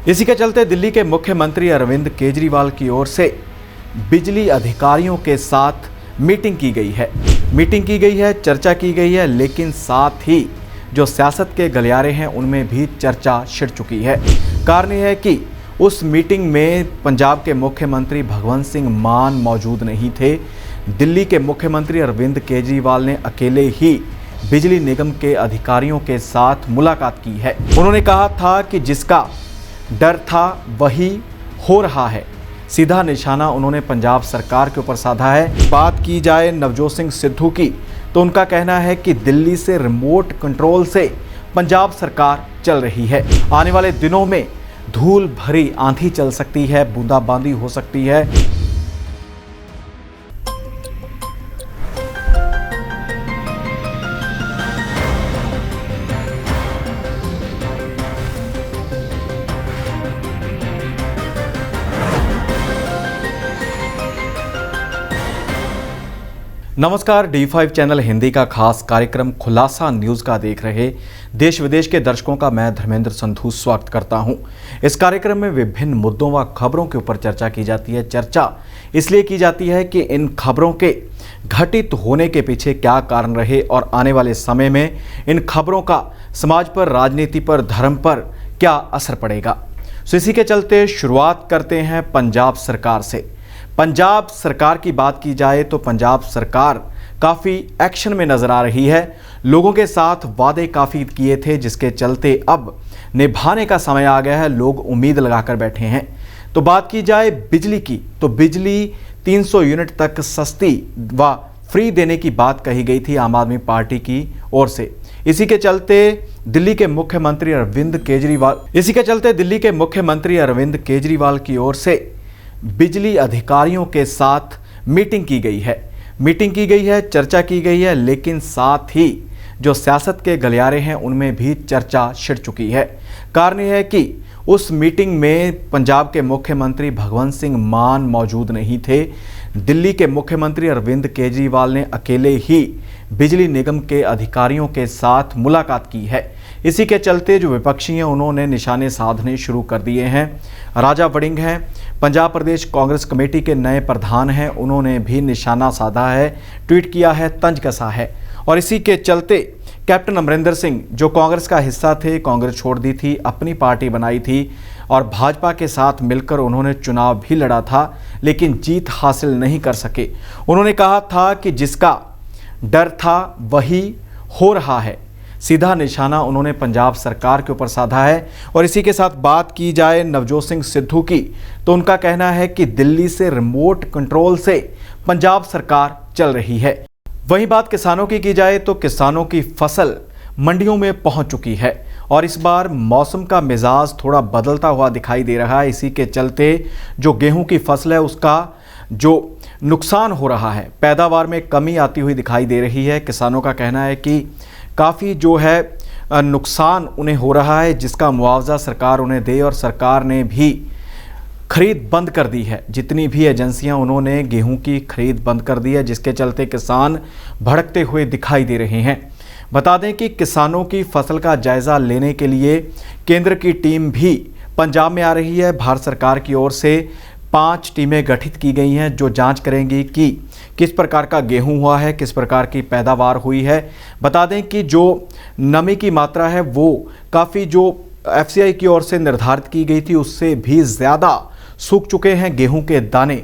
इसी के चलते दिल्ली के मुख्यमंत्री अरविंद केजरीवाल की ओर से बिजली अधिकारियों के साथ मीटिंग की गई है, चर्चा की गई है, लेकिन साथ ही जो सियासत के गलियारे हैं उनमें भी चर्चा छिड़ चुकी है। कारण यह है कि उस मीटिंग में पंजाब के मुख्यमंत्री भगवंत सिंह मान मौजूद नहीं थे। दिल्ली के मुख्यमंत्री अरविंद केजरीवाल ने अकेले ही बिजली निगम के अधिकारियों के साथ मुलाकात की है। उन्होंने कहा था कि जिसका डर था वही हो रहा है। सीधा निशाना उन्होंने पंजाब सरकार के ऊपर साधा है। बात की जाए नवजोत सिंह सिद्धू की तो उनका कहना है कि दिल्ली से रिमोट कंट्रोल से पंजाब सरकार चल रही है। आने वाले दिनों में धूल भरी आंधी चल सकती है, बूंदाबांदी हो सकती है। नमस्कार, D5 चैनल हिंदी का खास कार्यक्रम खुलासा न्यूज़ का देख रहे देश विदेश के दर्शकों का मैं धर्मेंद्र संधू स्वागत करता हूं। इस कार्यक्रम में विभिन्न मुद्दों व खबरों के ऊपर चर्चा की जाती है। चर्चा इसलिए की जाती है कि इन खबरों के घटित होने के पीछे क्या कारण रहे और आने वाले समय में इन खबरों का समाज पर, राजनीति पर, धर्म पर क्या असर पड़ेगा। सो इसी के चलते शुरुआत करते हैं पंजाब सरकार से। पंजाब सरकार की बात की जाए तो पंजाब सरकार काफ़ी एक्शन में नज़र आ रही है। लोगों के साथ वादे काफ़ी किए थे, जिसके चलते अब निभाने का समय आ गया है। लोग उम्मीद लगाकर बैठे हैं। तो बात की जाए बिजली की तो बिजली 300 यूनिट तक सस्ती व फ्री देने की बात कही गई थी आम आदमी पार्टी की ओर से। इसी के चलते दिल्ली के मुख्यमंत्री अरविंद केजरीवाल की ओर से बिजली अधिकारियों के साथ मीटिंग की गई है, चर्चा की गई है, लेकिन साथ ही जो सियासत के गलियारे हैं उनमें भी चर्चा छिड़ चुकी है। कारण यह है कि उस मीटिंग में पंजाब के मुख्यमंत्री भगवंत सिंह मान मौजूद नहीं थे। दिल्ली के मुख्यमंत्री अरविंद केजरीवाल ने अकेले ही बिजली निगम के अधिकारियों के साथ मुलाकात की है। इसी के चलते जो विपक्षी हैं उन्होंने निशाने साधने शुरू कर दिए हैं। राजा वड़िंग हैं, पंजाब प्रदेश कांग्रेस कमेटी के नए प्रधान हैं, उन्होंने भी निशाना साधा है, ट्वीट किया है, तंज कसा है। और इसी के चलते कैप्टन अमरिंदर सिंह जो कांग्रेस का हिस्सा थे, कांग्रेस छोड़ दी थी, अपनी पार्टी बनाई थी और भाजपा के साथ मिलकर उन्होंने चुनाव भी लड़ा था, लेकिन जीत हासिल नहीं कर सके। उन्होंने कहा था कि जिसका डर था वही हो रहा है। सीधा निशाना उन्होंने पंजाब सरकार के ऊपर साधा है। और इसी के साथ बात की जाए नवजोत सिंह सिद्धू की तो उनका कहना है कि दिल्ली से रिमोट कंट्रोल से पंजाब सरकार चल रही है। वहीं बात किसानों की जाए तो किसानों की फसल मंडियों में पहुंच चुकी है और इस बार मौसम का मिजाज थोड़ा बदलता हुआ दिखाई दे रहा है। इसी के चलते जो गेहूं की फसल है उसका जो नुकसान हो रहा है, पैदावार में कमी आती हुई दिखाई दे रही है। किसानों का कहना है कि काफ़ी जो है नुकसान उन्हें हो रहा है, जिसका मुआवजा सरकार उन्हें दे। और सरकार ने भी खरीद बंद कर दी है। जितनी भी एजेंसियां उन्होंने गेहूं की खरीद बंद कर दी है, जिसके चलते किसान भड़कते हुए दिखाई दे रहे हैं। बता दें कि किसानों की फसल का जायज़ा लेने के लिए केंद्र की टीम भी पंजाब में आ रही है। भारत सरकार की ओर से 5 टीमें गठित की गई हैं जो जांच करेंगी कि किस प्रकार का गेहूं हुआ है, किस प्रकार की पैदावार हुई है। बता दें कि जो नमी की मात्रा है वो काफ़ी जो FCI की ओर से निर्धारित की गई थी उससे भी ज़्यादा सूख चुके हैं गेहूं के दाने।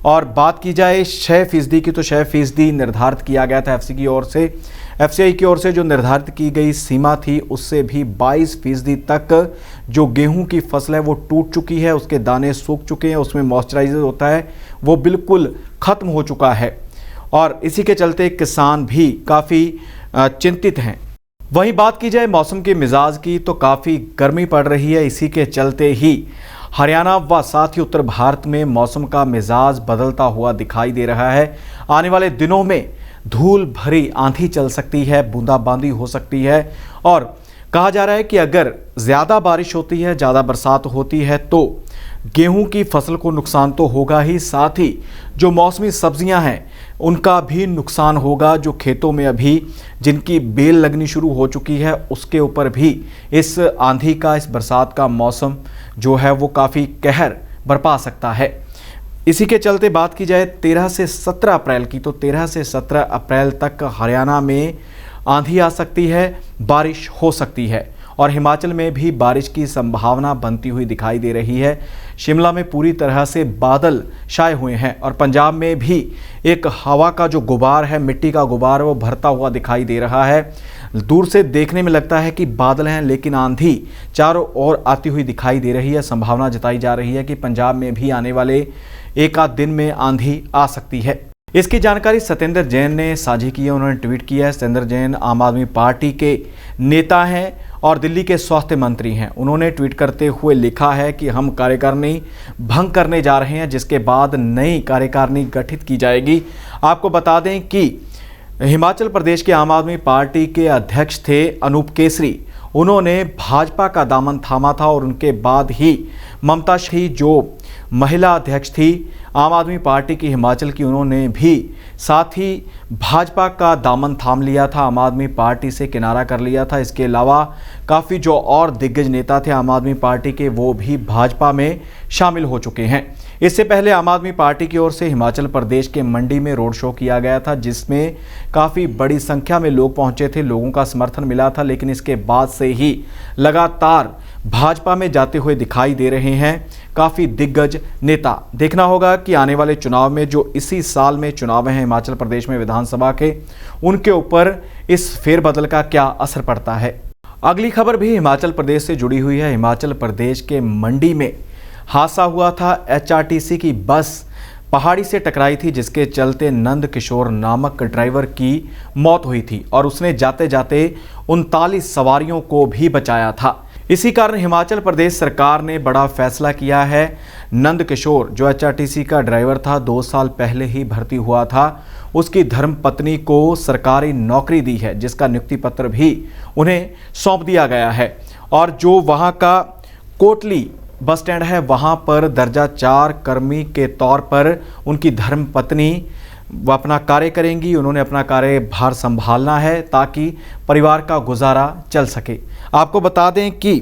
और बात की जाए 6% की तो 6% निर्धारित किया गया था FCI की ओर से जो निर्धारित की गई सीमा थी उससे भी 22% तक जो गेहूं की फसल है वो टूट चुकी है, उसके दाने सूख चुके हैं, उसमें मॉइस्चराइजर होता है वो बिल्कुल ख़त्म हो चुका है। और इसी के चलते किसान भी काफ़ी चिंतित हैं। वहीं बात की जाए मौसम के मिजाज की तो काफ़ी गर्मी पड़ रही है। इसी के चलते ही हरियाणा व साथ ही उत्तर भारत में मौसम का मिजाज बदलता हुआ दिखाई दे रहा है। आने वाले दिनों में धूल भरी आंधी चल सकती है, बूंदाबांदी हो सकती है। और कहा जा रहा है कि अगर ज़्यादा बारिश होती है, ज़्यादा बरसात होती है तो गेहूं की फसल को नुकसान तो होगा ही, साथ ही जो मौसमी सब्जियां हैं उनका भी नुकसान होगा। जो खेतों में अभी जिनकी बेल लगनी शुरू हो चुकी है उसके ऊपर भी इस आंधी का, इस बरसात का मौसम जो है वो काफ़ी कहर बरपा सकता है। इसी के चलते बात की जाए 13 से 17 अप्रैल की, तो 13 से 17 अप्रैल तक हरियाणा में आंधी आ सकती है, बारिश हो सकती है और हिमाचल में भी बारिश की संभावना बनती हुई दिखाई दे रही है। शिमला में पूरी तरह से बादल छाए हुए हैं और पंजाब में भी एक हवा का जो गुबार है, मिट्टी का गुबार, वो भरता हुआ दिखाई दे रहा है। दूर से देखने में लगता है कि बादल हैं, लेकिन आंधी चारों ओर आती हुई दिखाई दे रही है। संभावना जताई जा रही है कि पंजाब में भी आने वाले एक आध दिन में आंधी आ सकती है। इसकी जानकारी सत्येंद्र जैन ने साझी की है, उन्होंने ट्वीट किया है। सत्येंद्र जैन आम आदमी पार्टी के नेता हैं और दिल्ली के स्वास्थ्य मंत्री हैं। उन्होंने ट्वीट करते हुए लिखा है कि हम कार्यकारिणी भंग करने जा रहे हैं, जिसके बाद नई कार्यकारिणी गठित की जाएगी। आपको बता दें कि हिमाचल प्रदेश के आम आदमी पार्टी के अध्यक्ष थे अनूप केसरी। उन्होंने भाजपा का दामन थामा था और उनके बाद ही ममता श्री, जो महिला अध्यक्ष थी आम आदमी पार्टी की हिमाचल की, उन्होंने भी साथ ही भाजपा का दामन थाम लिया था, आम आदमी पार्टी से किनारा कर लिया था। इसके अलावा काफ़ी जो और दिग्गज नेता थे आम आदमी पार्टी के, वो भी भाजपा में शामिल हो चुके हैं। इससे पहले आम आदमी पार्टी की ओर से हिमाचल प्रदेश के मंडी में रोड शो किया गया था, जिसमें काफ़ी बड़ी संख्या में लोग पहुंचे थे, लोगों का समर्थन मिला था। लेकिन इसके बाद से ही लगातार भाजपा में जाते हुए दिखाई दे रहे हैं काफ़ी दिग्गज नेता। देखना होगा कि आने वाले चुनाव में, जो इसी साल में चुनाव हैं हिमाचल प्रदेश में विधानसभा के, उनके ऊपर इस फेरबदल का क्या असर पड़ता है। अगली खबर भी हिमाचल प्रदेश से जुड़ी हुई है। हिमाचल प्रदेश के मंडी में हादसा हुआ था। HRTC की बस पहाड़ी से टकराई थी, जिसके चलते नंद किशोर नामक ड्राइवर की मौत हुई थी और उसने जाते जाते 39 सवारियों को भी बचाया था। इसी कारण हिमाचल प्रदेश सरकार ने बड़ा फैसला किया है। नंद किशोर जो HRTC का ड्राइवर था, 2 साल पहले ही भर्ती हुआ था, उसकी धर्मपत्नी को सरकारी नौकरी दी है, जिसका नियुक्ति पत्र भी उन्हें सौंप दिया गया है। और जो वहाँ का कोटली बस स्टैंड है, वहाँ पर दर्जा 4 कर्मी के तौर पर उनकी धर्मपत्नी वो अपना कार्य करेंगी। उन्होंने अपना कार्यभार संभालना है ताकि परिवार का गुजारा चल सके। आपको बता दें कि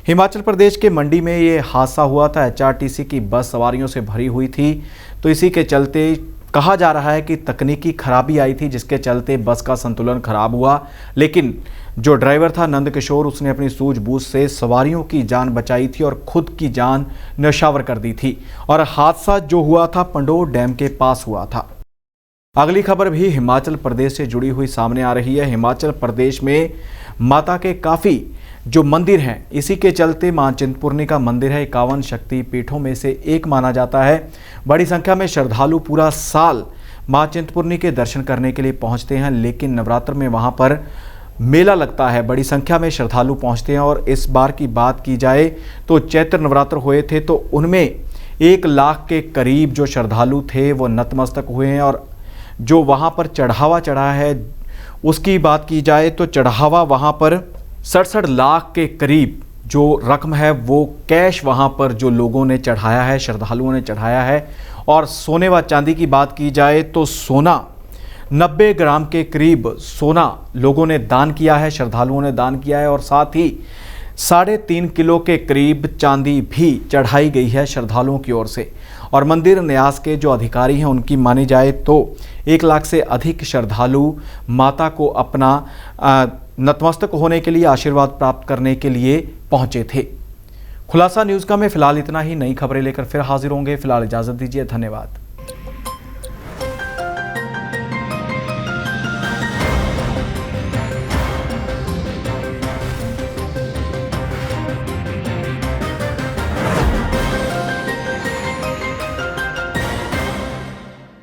हिमाचल प्रदेश के मंडी में ये हादसा हुआ था। HRTC की बस सवारियों से भरी हुई थी, तो इसी के चलते कहा जा रहा है कि तकनीकी खराबी आई थी, जिसके चलते बस का संतुलन खराब हुआ। लेकिन जो ड्राइवर था नंद किशोर, उसने अपनी सूझबूझ से सवारियों की जान बचाई थी और खुद की जान न्यौछावर कर दी थी। और हादसा जो हुआ था पंडोर डैम के पास हुआ था। अगली खबर भी हिमाचल प्रदेश से जुड़ी हुई सामने आ रही है। हिमाचल प्रदेश में माता के काफ़ी जो मंदिर हैं, इसी के चलते मां चिंतपूर्णी का मंदिर है 51 शक्ति पीठों में से एक माना जाता है। बड़ी संख्या में श्रद्धालु पूरा साल मां चिंतपूर्णी के दर्शन करने के लिए पहुंचते हैं, लेकिन नवरात्र में वहां पर मेला लगता है, बड़ी संख्या में श्रद्धालु पहुंचते हैं। और इस बार की बात की जाए तो चैत्र नवरात्र हुए थे, तो उनमें 1 लाख के करीब जो श्रद्धालु थे वो नतमस्तक हुए हैं। और जो वहाँ पर चढ़ावा चढ़ा है, उसकी बात की जाए तो चढ़ावा वहाँ पर 67 लाख के करीब जो रकम है वो कैश वहाँ पर जो लोगों ने चढ़ाया है, श्रद्धालुओं ने चढ़ाया है। और सोने व चांदी की बात की जाए तो सोना 90 ग्राम के करीब सोना लोगों ने दान किया है, श्रद्धालुओं ने दान किया है। और साथ ही 3.5 किलो के करीब चांदी भी चढ़ाई गई है श्रद्धालुओं की ओर से। और मंदिर न्यास के जो अधिकारी हैं, उनकी मानी जाए तो 1 लाख से अधिक श्रद्धालु माता को अपना नतमस्तक होने के लिए, आशीर्वाद प्राप्त करने के लिए पहुंचे थे। खुलासा न्यूज़ का में फिलहाल इतना ही। नई खबरें लेकर फिर हाजिर होंगे। फिलहाल इजाज़त दीजिए। धन्यवाद।